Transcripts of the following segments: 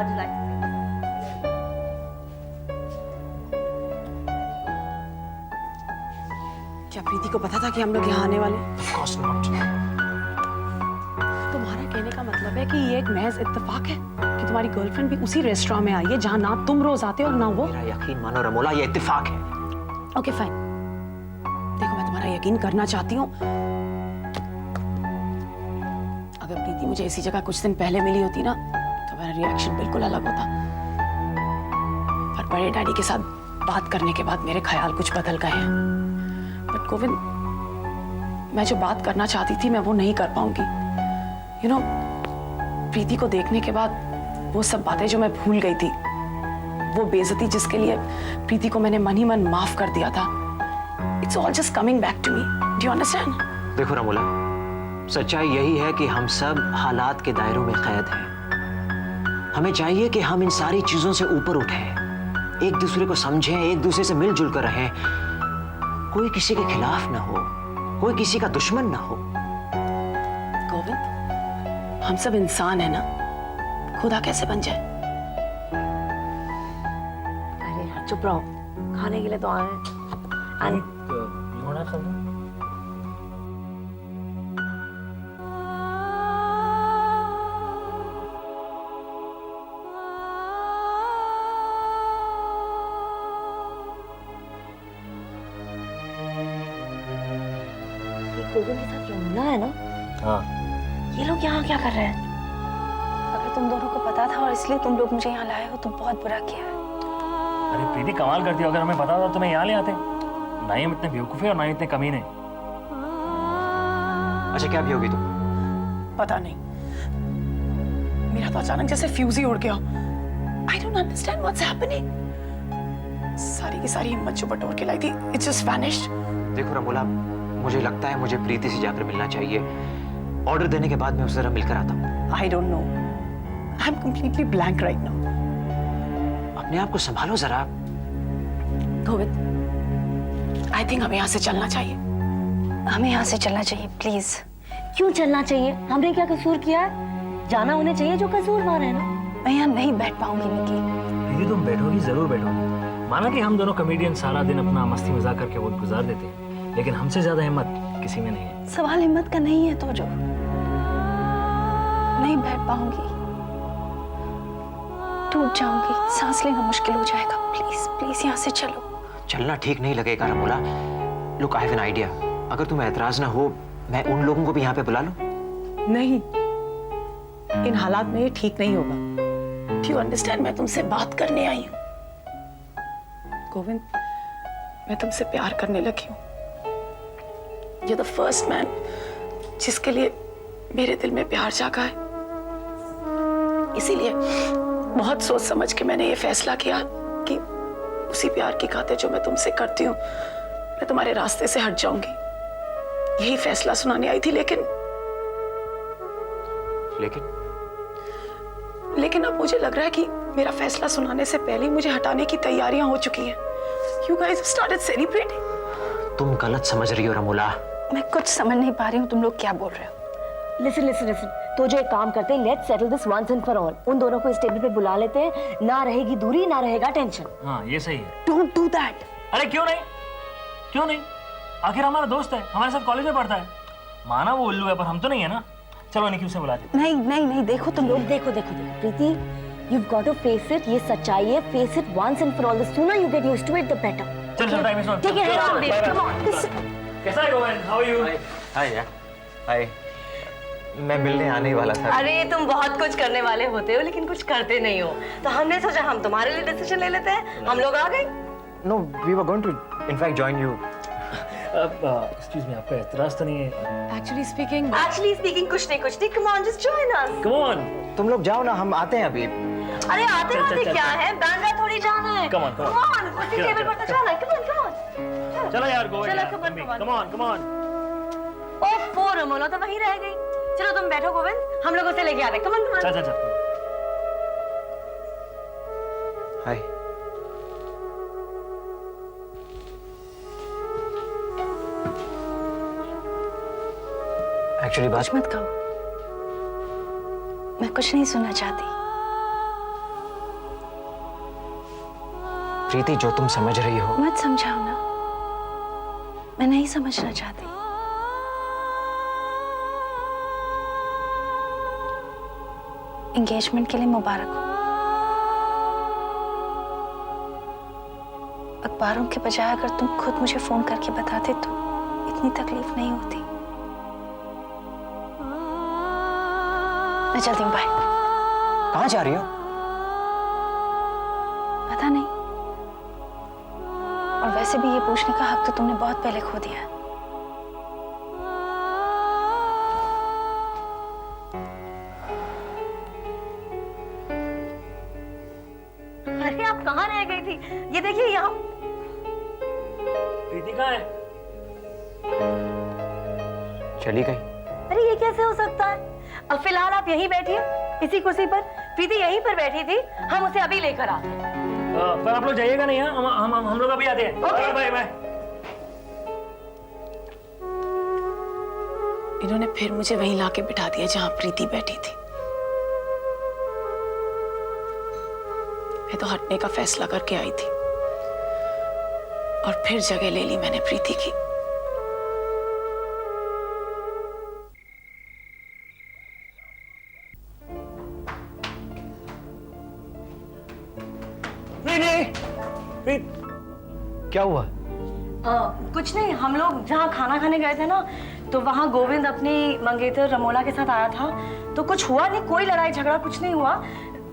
would you like to say? क्या प्रीति को पता था कि हम लोग यहाँ आने वाले? Of course not. तुम्हारा कहने का मतलब है कि ये एक महज इत्तेफाक है कि तुम्हारी गर्लफ्रेंड भी उसी रेस्टोरेंट में आई है जहाँ ना तुम रोज आते हो और ना वो? मेरा यकीन मानो रमोला, ये इत्तेफाक है। Okay fine. देखो मैं तुम्हारा यकीन करना चाहती हूँ। अगर प्रीति मुझे इसी जगह कुछ दिन पहले मिली होती ना तो मेरा रिएक्शन बिल्कुल अलग होता। पर बड़े डैडी के साथ बात करने के बाद मेरे ख्याल कुछ बदल गए हैं। बट गोविंद, मैं जो बात करना चाहती थी मैं वो नहीं कर पाऊंगी। यू नो, प्रीति को देखने के बाद वो सब बातें जो मैं भूल गई थी, वो बेइज्जती जिसके लिए प्रीति को मैंने मन ही मन माफ कर दिया था, it's all just coming back to me. Do you understand? देखो रमोला, सच्चाई यही है कि हम सब हालात के दायरों में कैद हैं। हमें चाहिए कि हम इन सारी चीजों से ऊपर उठें, एक दूसरे को समझें, एक दूसरे से मिलजुल कर रहें, कोई किसी के खिलाफ ना हो, कोई किसी का दुश्मन ना हो। गोविंद, हम सब इंसान है ना, खुदा कैसे बन जाए? अरे यार चुप रहो, खाने के लिए तो आए हैं। You want to have something? Govind के साथ यमुना है ना? हाँ। ये लोग यहाँ क्या कर रहे हैं? अगर तुम दोनों को पता था और इसलिए तुम लोग मुझे यहाँ लाए हो तो बहुत बुरा किया है। अरे प्रीति, कमाल करती हो। अगर हमें पता था तुम्हें यहाँ ले आते। ना ही हम इतने बेवकूफ है और ना ही इतने कमीने। अच्छा, क्या भी होगी तुम? पता नहीं, मेरा तो अचानक जैसे फ्यूज ही उड़ गया। I don't understand what's happening. सारी की सारी हिम्मत जो बटोर के लाई थी, इट्स जस्ट वैनिश्ड। देखो रमोला, मुझे लगता है मुझे प्रीति से जाकर मिलना चाहिए। ऑर्डर देने के बाद मैं उससे जरा मिलकर आता हूँ। I don't know, I am completely blank right now. अपने आप को संभालो जरा। गोविंद, आई थिंक हमें यहाँ से चलना चाहिए। हमें यहाँ से चलना चाहिए प्लीज। क्यों चलना चाहिए? हमने क्या कसूर किया है? जाना उन्हें चाहिए जो कसूरवार है ना। मैं यहाँ नहीं बैठ पाऊंगी निकी। प्रीति, तुम बैठोगी, जरूर बैठोगी। माना कि हम दोनों कॉमेडियन सारा दिन अपना मस्ती मजाक करके वक्त गुजार देते हैं, लेकिन हमसे ज्यादा हिम्मत किसी में नहीं है। सवाल हिम्मत का नहीं है तो जो नहीं बैठ पाऊंगी, टूट जाऊंगी, सांस लेना मुश्किल हो जाएगा। प्लीज प्लीज यहाँ से चलो। चलना ठीक नहीं लगेगा Ramola. Look, I have an idea. अगर तुम्हें एतराज ना हो, मैं उन लोगों को भी यहाँ पे बुला लूं? नहीं, इन हालात में ये ठीक नहीं होगा। Do you understand? मैं तुमसे बात करने आई हूँ। गोविंद, मैं तुमसे प्यार करने लगी हूँ। You're the first man जिसके लिए मेरे दिल में प्यार जागा है। इसीलिए बहुत सोच समझ के मैंने ये फैसला किया कि उसी प्यार की खातिर जो मैं तुमसे करती हूँ, मैं तुम्हारे रास्ते से हट जाऊंगी। यही फैसला सुनाने आई थी, लेकिन अब मुझे लग रहा है कि मेरा फैसला सुनाने से पहले ही मुझे हटाने की तैयारियां हो चुकी हैं। You guys have started celebrating. तुम गलत समझ रही हो रमोला। मैं कुछ समझ नहीं पा रही हूँ तुम लोग क्या बोल रहे हो। लिसन लिसन लिसन, तो जो एक काम करते हैं, let's settle this once and for all. उन दोनों को इस टेबल पे बुला लेते हैं, ना रहेगी दूरी, ना रहेगा टेंशन। हाँ, ये सही है। Don't do that. अरे क्यों नहीं, क्यों नहीं? आखिर हमारा दोस्त है, हमारे साथ कॉलेज में पढ़ता है। माना वो उल्लू है, पर हम तो नहीं है ना। चलो निकी, उसे बुला देते। नहीं नहीं नहीं, देखो तुम लोग, देखो देखो देखो प्रीति, you've got to face it. ये सच्चाई है। Face it once and for all. The sooner you get used to it, the better. चल time is not. Take your head on, babe. Come on. कैसा है Govind? How are you? Hi यार, hi. मैं मिलने आने ही वाला था। अरे तुम बहुत कुछ करने वाले होते हो लेकिन कुछ करते नहीं हो, तो हमने सोचा हम तुम्हारे लिए डिसीजन ले लेते हैं। हम लोग आ गए। No, we were going to, in fact, join you. Excuse me, आपका एतराज तो नहीं है? Actually speaking, कुछ नहीं, come on, just join us. Come on, तुम लोग जाओ ना, हम आते हैं अभी। अरे आते आते क्या है, बैंड्रा थोड़ी जाना है। Come on, come on. उसी टेबल पर तो जाना है। Come on. चलो यार गोविंद, चलो, come on. Come on, come on. ओफो, रमोला तो वहीं रह गई। चलो तुम बैठो गोविंद, हम लोग उसे लेके आ रहे। Come on. चल चल चल। हाय। एक्चुअली बात कुछ मत कहो, मैं कुछ नहीं सुनना चाहती। प्रीति, जो तुम समझ रही हो। मत समझाओ ना, मैं नहीं समझना चाहती। एंगेजमेंट के लिए मुबारक हो। अखबारों के बजाय अगर तुम खुद मुझे फोन करके बताते तो इतनी तकलीफ नहीं होती। मैं चलती हूँ, बाय। कहाँ जा रही हो? पता नहीं, और वैसे भी ये पूछने का हक तो तुमने बहुत पहले खो दिया है। अरे आप कहाँ रह गई थी? ये देखिए यहाँ। प्रीति कहाँ है? चली गई। अरे ये कैसे हो सकता है? अब फिलहाल आप यहीं बैठिए, इसी कुर्सी पर। प्रीति यहीं पर बैठी थी, हम उसे अभी लेकर आते हैं। पर आप लोग जाइएगा नहीं? हम लोग अभी आते हैं। Okay. Bye bye. इन्होंने फिर मुझे वहीं लाके बिठा दिया जहां प्रीति बैठी थी। मैं तो हटने का फैसला करके आई थी और फिर जगह ले ली मैंने प्रीति की। क्या हुआ? कुछ नहीं, हम लोग जहाँ खाना खाने गए थे ना, तो वहाँ गोविंद अपनी मंगेतर रमोला के साथ आया था। तो कुछ हुआ नहीं, कोई लड़ाई झगड़ा कुछ नहीं हुआ।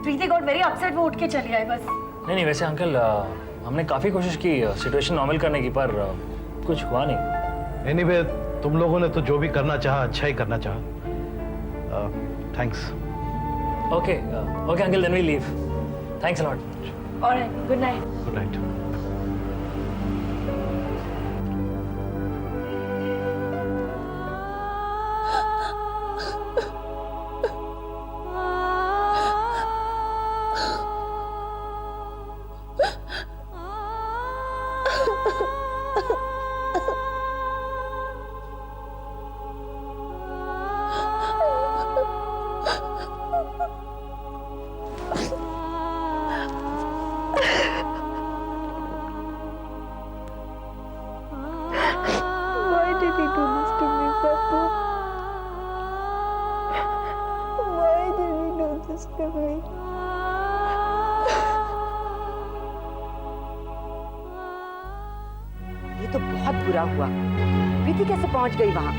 प्रीति गॉट वेरी अपसेट, वो उठ के चली आई बस। नहीं, वैसे अंकल हमने काफी कोशिश की सिचुएशन नॉर्मल करने की, पर कुछ हुआ नहीं। एनीवे, तुम लोगों ने तो जो भी करना चाहा अच्छा ही करना चाहा। Thanks. Okay uncle, then we leave. Thanks a lot. Alright, good night. Good night. Why did he do this to me, Papa? Why did he do this to me? ये तो बहुत बुरा हुआ। प्रीति कैसे पहुंच गई वहां?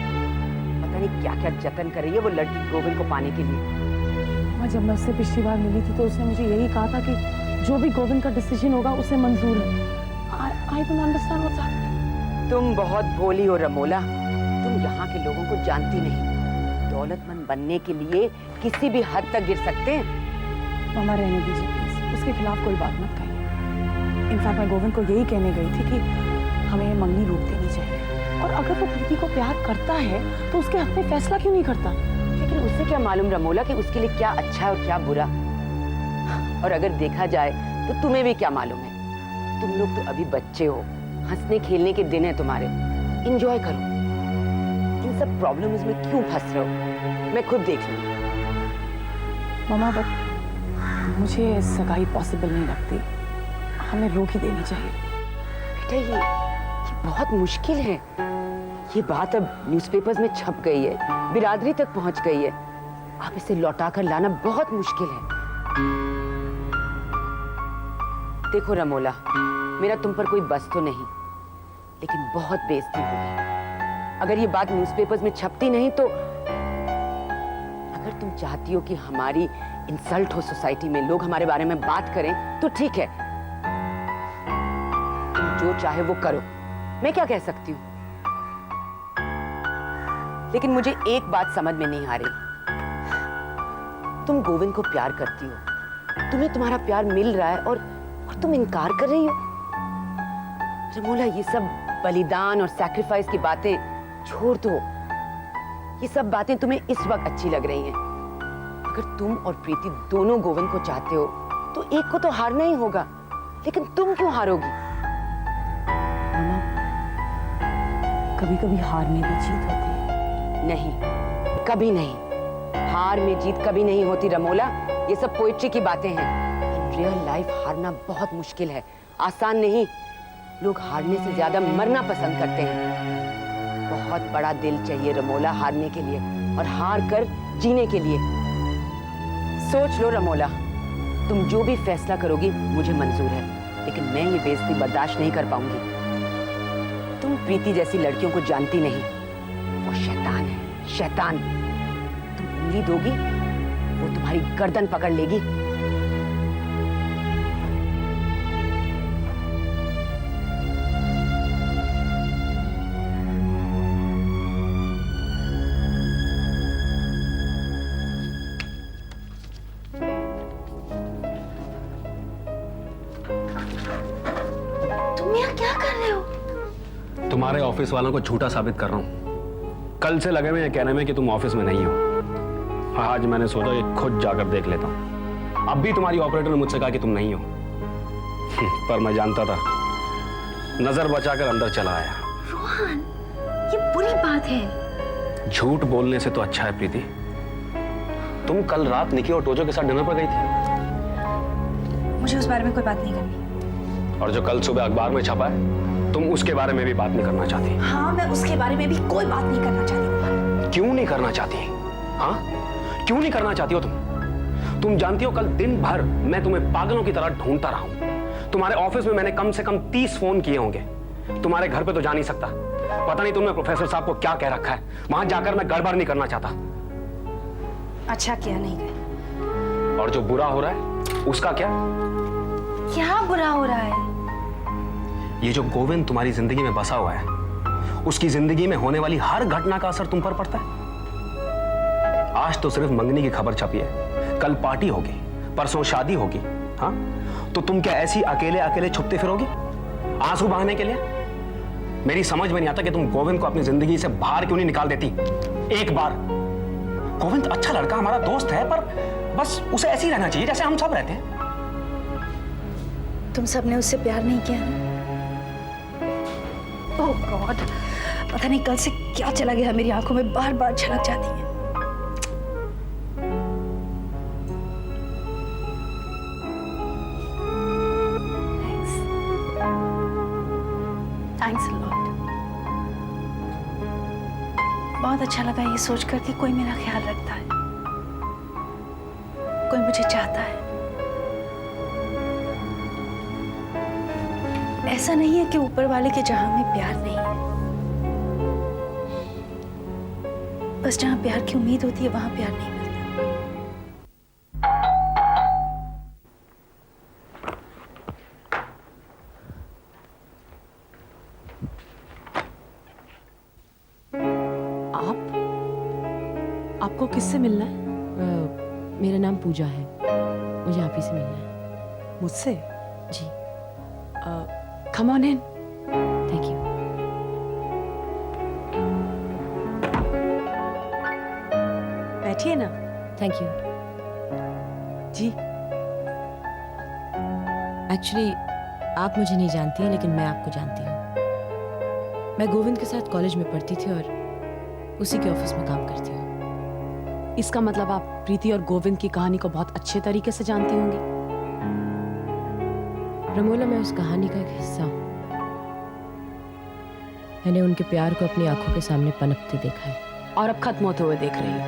पता नहीं क्या क्या जतन कर रही है वो लड़की गोविंद को पाने के लिए। जब मैं उससे पिछली बार मिली थी तो उसने मुझे यही कहा था कि जो भी गोविंद का डिसीजन होगा उसे मंजूर है। I don't understand what's happening. तुम बहुत भोली हो रमोला, तुम यहाँ के लोगों को जानती नहीं। दौलतमंद बनने के लिए किसी भी हद तक गिर सकते हैं। मामा रहने दीजिए प्लीज, उसके खिलाफ कोई बात मत कहिए। इनफैक्ट मैं गोविंद को यही कहने गई थी कि हमें मंगनी रोक देनी चाहिए, और अगर वो प्रीति को प्यार करता है तो उसके हक में फैसला क्यों नहीं करता? लेकिन उसे क्या मालूम रमोला कि उसके लिए क्या अच्छा है और क्या बुरा। और अगर देखा जाए तो तुम्हें भी क्या मालूम है? तुम लोग तो अभी बच्चे हो, हंसने खेलने के दिन है तुम्हारे, एंजॉय करो। इन सब प्रॉब्लम्स में क्यों फंस रहे हो? मैं खुद देख लूंगी। मामा बट मुझे सगाई पॉसिबल नहीं लगती, हमें रोक ही देनी चाहिए। बेटा ये बहुत मुश्किल है। ये बात अब न्यूज़पेपर्स में छप गई है, बिरादरी तक पहुंच गई है। आप इसे लौटा कर लाना बहुत मुश्किल है। देखो रमोला, मेरा तुम पर कोई बस तो नहीं, लेकिन बहुत बेइज्जती होगी अगर ये बात न्यूज़पेपर्स में छपती नहीं तो। अगर तुम चाहती हो कि हमारी इंसल्ट हो सोसाइटी में, लोग हमारे बारे में बात करें, तो ठीक है, तुम जो चाहे वो करो, मैं क्या कह सकती हूँ। लेकिन मुझे एक बात समझ में नहीं आ रही। तुम गोविंद को प्यार करती हो, तुम्हें तुम्हारा प्यार मिल रहा है और तुम इनकार कर रही हो। रमोला, ये सब बलिदान और सैक्रिफाइस की बातें छोड़ दो। ये सब बातें तुम्हें इस वक्त अच्छी लग रही हैं। अगर तुम और प्रीति दोनों गोविंद को चाहते हो तो एक को तो हारना ही होगा, लेकिन तुम क्यों हारोगी? कभी कभी हार में भी जीत होती है। नहीं, कभी नहीं। हार में जीत कभी नहीं होती रमोला। ये सब पोइट्री की बातें हैं। इन रियल लाइफ हारना बहुत मुश्किल है आसान नहीं। लोग हारने से ज्यादा मरना पसंद करते हैं। बहुत बड़ा दिल चाहिए रमोला हारने के लिए और हार कर जीने के लिए। सोच लो रमोला, तुम जो भी फैसला करोगी मुझे मंजूर है, लेकिन मैं ये बेइज्जती बर्दाश्त नहीं कर पाऊंगी। तुम प्रीति जैसी लड़कियों को जानती नहीं, वो शैतान है, शैतान। तुम उंगली दोगी वो तुम्हारी गर्दन पकड़ लेगी। तुम यहाँ क्या कर रहे हो? तुम्हारे ऑफिस वालों को झूठा साबित कर रहा हूँ। कल से लगे हुए हैं कहने में कि तुम ऑफिस में नहीं हो। आज मैंने सोचा कि खुद जाकर देख लेता हूँ। अब भी तुम्हारी ऑपरेटर ने मुझसे कहा कि तुम नहीं हो, पर मैं जानता था। नजर बचाकर अंदर चला आया। रोहन, ये बुरी बात है। झूठ बोलने से तो अच्छा है प्रीति, तुम कल रात निकी और टोजो के साथ डिनर पर गई थी। मुझे उस बारे में कोई बात नहीं करनी। और जो कल सुबह अखबार में छपा है, तुम उसके बारे में भी बात नहीं करना चाहती। हाँ, मैं उसके बारे में भी कोई बात नहीं करना चाहती। क्यों नहीं करना चाहती? हाँ, क्यों नहीं करना चाहती हो तुम? तुम जानती हो कल दिन भर मैं तुम्हें पागलों की तरह ढूंढता रहा हूं। तुम्हारे ऑफिस में मैंने कम से कम 30 फोन किए होंगे। तुम्हारे घर पे तो जा नहीं सकता। पता नहीं तुमने प्रोफेसर साहब को क्या कह रखा है। वहां जाकर मैं गड़बड़ नहीं करना चाहता। अच्छा किया नहीं गए। और जो बुरा हो रहा है उसका क्या? क्या बुरा हो रहा है? ये जो गोविंद तुम्हारी जिंदगी में बसा हुआ है, उसकी जिंदगी में होने वाली हर घटना का असर तुम पर पड़ता है। आज तो सिर्फ मंगनी की खबर छपी है, कल पार्टी होगी, परसों शादी होगी। हाँ, तो तुम क्या ऐसी अकेले अकेले छुपते फिरोगी आंसू बहाने के लिए? मेरी समझ में नहीं आता कि तुम गोविंद को अपनी जिंदगी से बाहर क्यों नहीं निकाल देती एक बार। गोविंद अच्छा लड़का, हमारा दोस्त है, पर बस उसे ऐसे ही रहना चाहिए जैसे हम सब रहते हैं। तुम सबने उससे प्यार नहीं किया ना? ओह गॉड, पता नहीं कल से क्या चला गया, मेरी आंखों में बार बार झलक जाती है। Thanks a lot. बहुत अच्छा लगा ये सोचकर कि कोई मेरा ख्याल रखता है, कोई मुझे चाहता है। ऐसा नहीं है कि ऊपर वाले के जहां में प्यार नहीं है, बस जहां प्यार की उम्मीद होती है वहां प्यार नहीं मिलता। आपको किससे मिलना है? मेरा नाम पूजा है, मुझे आप ही से मिलना है। मुझसे? जी। Come on in. Thank you. बैठिए ना। Thank you. जी। एक्चुअली आप मुझे नहीं जानती हैं, लेकिन मैं आपको जानती हूँ। मैं गोविंद के साथ कॉलेज में पढ़ती थी और उसी के ऑफिस में काम करती हूँ। इसका मतलब आप प्रीति और गोविंद की कहानी को बहुत अच्छे तरीके से जानती होंगी। रमोला, मैं उस कहानी का एक हिस्सा हूँ। मैंने उनके प्यार को अपनी आंखों के सामने पनपते देखा है और अब खत्म होते हुए देख रही हूँ।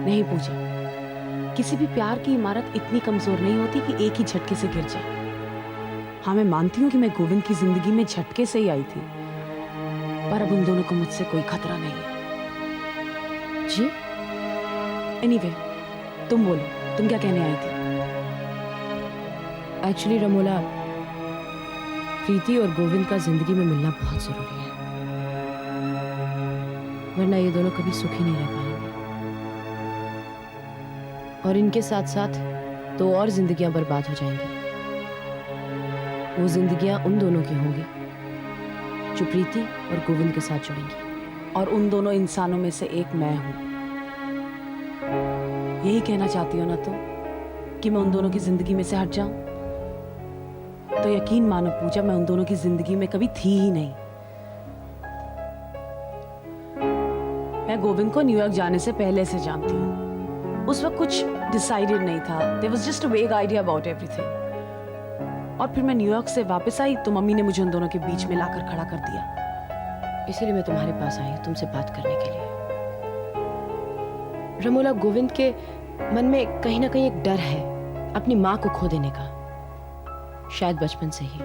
नहीं पूजा, किसी भी प्यार की इमारत इतनी कमजोर नहीं होती कि एक ही झटके से गिर जाए। हाँ, मैं मानती हूँ कि मैं गोविंद की जिंदगी में झटके से ही आई थी, पर अब उन दोनों को मुझसे कोई खतरा नहीं है। जी। एनीवे, तुम बोलो, तुम क्या कहने आई थी? एक्चुअली रमोला, प्रीति और गोविंद का जिंदगी में मिलना बहुत जरूरी है, वरना ये दोनों कभी सुखी नहीं रह पाएंगे। और इनके साथ साथ दो और जिंदगियां बर्बाद हो जाएंगी। वो जिंदगियां उन दोनों की होंगी जो प्रीति और गोविंद के साथ जुड़ेंगी। और उन दोनों इंसानों में से एक मैं हूं। यही कहना चाहती हो ना तुम, कि मैं उन दोनों की जिंदगी में से हट जाऊं? तो यकीन मानो पूजा, मैं उन दोनों की जिंदगी में कभी थी ही नहीं। मैं गोविंद को न्यूयॉर्क जाने से पहले से जानती हूँ। उस वक्त कुछ डिसाइडेड नहीं था। देयर वाज जस्ट अ वेग आइडिया अबाउट एवरीथिंग। और फिर मैं न्यूयॉर्क से वापस आई तो मम्मी ने मुझे उन दोनों के बीच में लाकर खड़ा कर दिया। इसीलिए मैं तुम्हारे पास आई हूँ, तुमसे बात करने के लिए। रमोला, गोविंद के मन में कहीं ना कहीं एक डर है अपनी माँ को खो देने का, शायद बचपन से ही,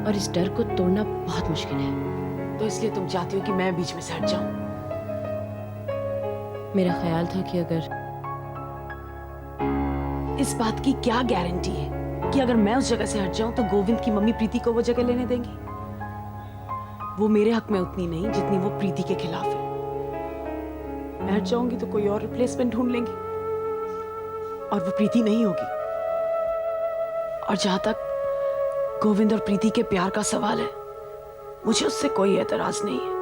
और इस डर को तोड़ना बहुत मुश्किल है। तो इसलिए तुम चाहती हो कि मैं बीच में से हट जाऊं? मेरा ख्याल था कि अगर इस बात की क्या गारंटी है कि अगर मैं उस जगह से हट जाऊं तो गोविंद की मम्मी प्रीति को वो जगह लेने देंगी? वो मेरे हक में उतनी नहीं जितनी वो प्रीति के खिलाफ है। मैं हट जाऊंगी तो कोई और रिप्लेसमेंट ढूंढ लेंगी और वो प्रीति नहीं होगी। और जहां तक गोविंद और प्रीति के प्यार का सवाल है, मुझे उससे कोई एतराज नहीं है।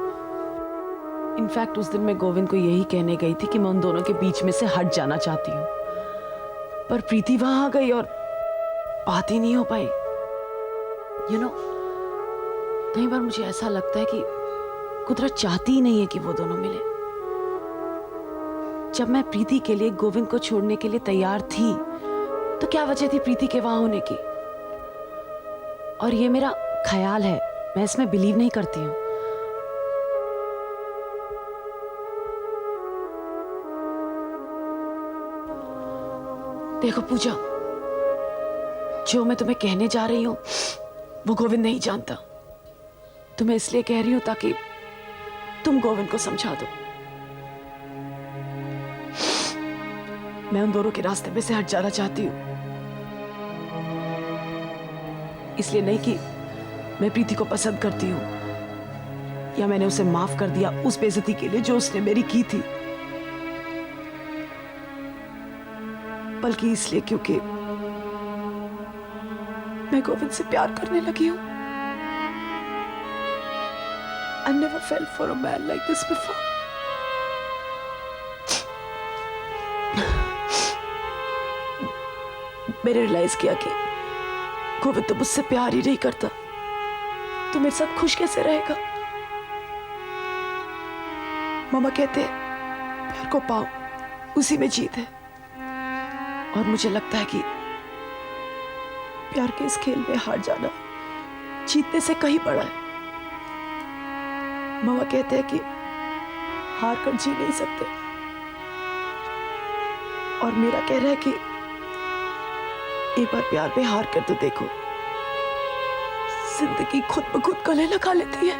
इनफैक्ट उस दिन मैं गोविंद को यही कहने गई थी कि मैं उन दोनों के बीच में से हट जाना चाहती हूँ, पर प्रीति वहां आ गई और बात ही नहीं हो पाई। यू नो, कई बार मुझे ऐसा लगता है कि कुदरत चाहती ही नहीं है कि वो दोनों मिले। जब मैं प्रीति के लिए गोविंद को छोड़ने के लिए तैयार थी तो क्या वजह थी प्रीति के वहां होने की? और ये मेरा ख्याल है, मैं इसमें बिलीव नहीं करती हूं। देखो पूजा, जो मैं तुम्हें कहने जा रही हूं वो गोविंद नहीं जानता। तुम्हें इसलिए कह रही हूं ताकि तुम गोविंद को समझा दो। मैं उन दोनों के रास्ते में से हट जाना चाहती हूं, इसलिए नहीं कि मैं प्रीति को पसंद करती हूं या मैंने उसे माफ कर दिया उस बेइज्जती के लिए जो उसने मेरी की थी, बल्कि इसलिए क्योंकि मैं गोविंद से प्यार करने लगी हूं। I never felt for a man like this before. मैंने रियलाइज किया कि गोविंद तो मुझसे प्यार ही नहीं करता, तो मेरे साथ खुश कैसे रहेगा? मामा कहते हैं प्यार को पाओ, उसी में जीत है, और मुझे लगता है कि प्यार के इस खेल में हार जाना जीतने से कहीं बड़ा है। मामा कहते हैं कि हार कर जी नहीं सकते, और मेरा कहना है कि एक बार प्यार में हार कर तो देखो, जिंदगी खुद ब खुद गले लगा लेती है।